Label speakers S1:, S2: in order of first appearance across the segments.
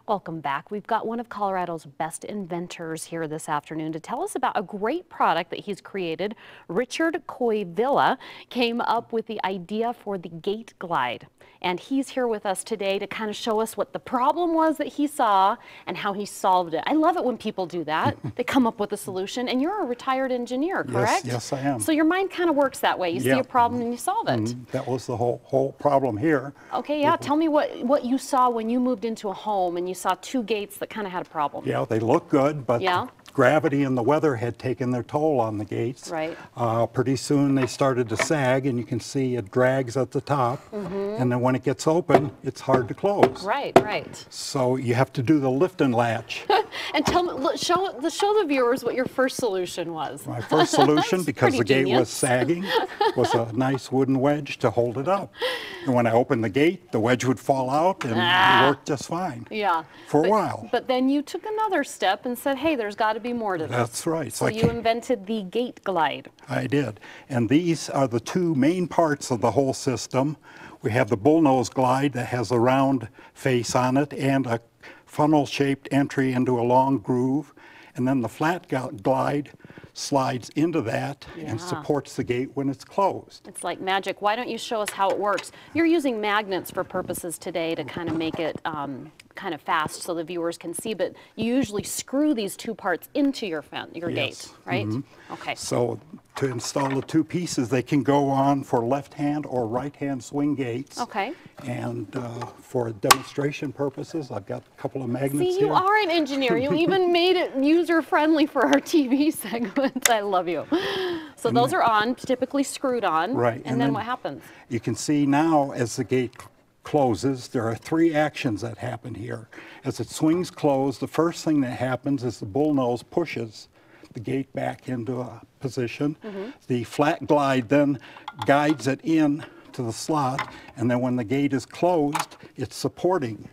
S1: Welcome back. We've got one of Colorado's best inventors here this afternoon to tell us about a great product that he's created. Richard Coivilla came up with the idea for the Gate Glide. And he's here with us today to kind of show us what the problem was that he saw and how he solved it. I love it when people do that. They come up with a solution. And you're a retired engineer, correct?
S2: Yes, I am.
S1: So your mind kind of works that way. You see a problem and you solve it.
S2: That was the whole problem here.
S1: Okay, yeah. Tell me what you saw when you moved into a home and you saw two gates that kind of had a problem.
S2: Yeah, they look good, but gravity and the weather had taken their toll on the gates.
S1: Right.
S2: Pretty soon they started to sag, and you can see it drags at the top. And then when it gets open, it's hard to close.
S1: Right, right.
S2: So you have to do the lift and latch.
S1: And tell me, show the viewers what your first solution was.
S2: My first solution, because the gate
S1: genius.
S2: was sagging, was a nice wooden wedge to hold it up. And when I opened the gate, the wedge would fall out, and it worked just fine.
S1: Yeah.
S2: For a while.
S1: But then you took another step and said, hey, there's got to be more to this.
S2: That's right.
S1: So you invented the Gate Glide.
S2: I did. And these are the two main parts of the whole system. We have the bullnose glide that has a round face on it and a funnel-shaped entry into a long groove. And then the flat glide slides into that and supports the gate when it's closed.
S1: It's like magic. Why don't you show us how it works? You're using magnets for purposes today to kind of make it kind of fast so the viewers can see, but you usually screw these two parts into your gate, right? Okay.
S2: So to install the two pieces, they can go on for left-hand or right-hand swing gates.
S1: Okay.
S2: And for demonstration purposes, I've got a couple of magnets
S1: See,
S2: here.
S1: you are an engineer. You even made it user-friendly for our TV segment. I love you. So those are on, typically screwed on.
S2: Right.
S1: And then what happens?
S2: You can see now as the gate closes, there are three actions that happen here. As it swings closed, the first thing that happens is the bullnose pushes the gate back into a position. The flat glide then guides it in to the slot, and then when the gate is closed, it's supporting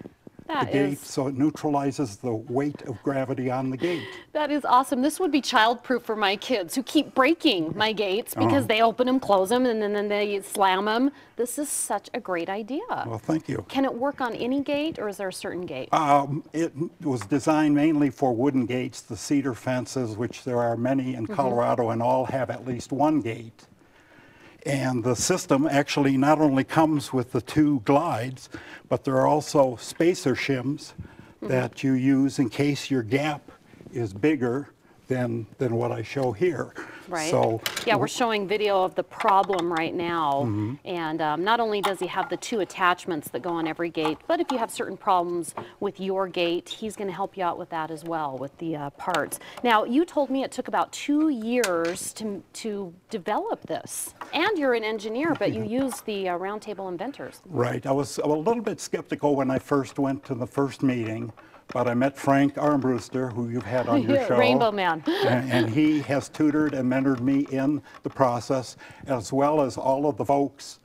S2: the gate, so it neutralizes the weight of gravity on the gate.
S1: That is awesome. This would be child-proof for my kids who keep breaking my gates because they open them, close them, and then they slam them. This is such a great idea.
S2: Well, thank you.
S1: Can it work on any gate, or is there a certain gate?
S2: It was designed mainly for wooden gates, the cedar fences, which there are many in Colorado, and all have at least one gate. And the system actually not only comes with the two glides, but there are also spacer shims that you use in case your gap is bigger than what I show here.
S1: Right.
S2: So,
S1: yeah, we're showing video of the problem right now. And not only does he have the two attachments that go on every gate, but if you have certain problems with your gate, he's going to help you out with that as well, with the parts. Now, you told me it took about 2 years to develop this. And you're an engineer, but you used the Roundtable Inventors.
S2: Right. I was a little bit skeptical when I first went to the first meeting. But I met Frank Armbruster, who you've had on your show.
S1: Rainbow Man.
S2: And he has tutored and mentored me in the process, as well as all of the folks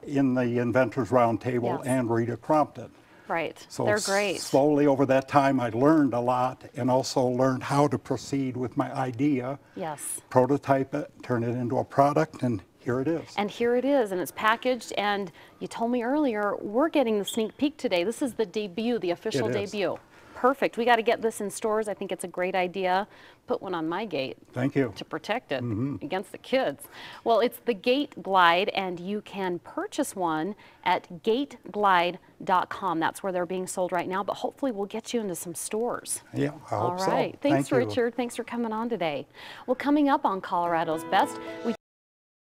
S2: in the Inventors Roundtable and Rita Crompton.
S1: Right.
S2: So
S1: they're great.
S2: Slowly over that time, I learned a lot and also learned how to proceed with my idea.
S1: Yes.
S2: Prototype it, turn it into a product, and here it is.
S1: And here it is, and it's packaged, and you told me earlier, we're getting the sneak peek today. This is the debut, the official debut. Perfect. We got to get this in stores. I think it's a great idea. Put one on my gate.
S2: Thank you.
S1: To protect it against the kids. Well, it's the Gate Glide, and you can purchase one at gateglide.com. That's where they're being sold right now, but hopefully we'll get you into some stores.
S2: Yeah, I hope so.
S1: All right. Thanks, Richard. Thanks for coming on today. Well, coming up on Colorado's Best, we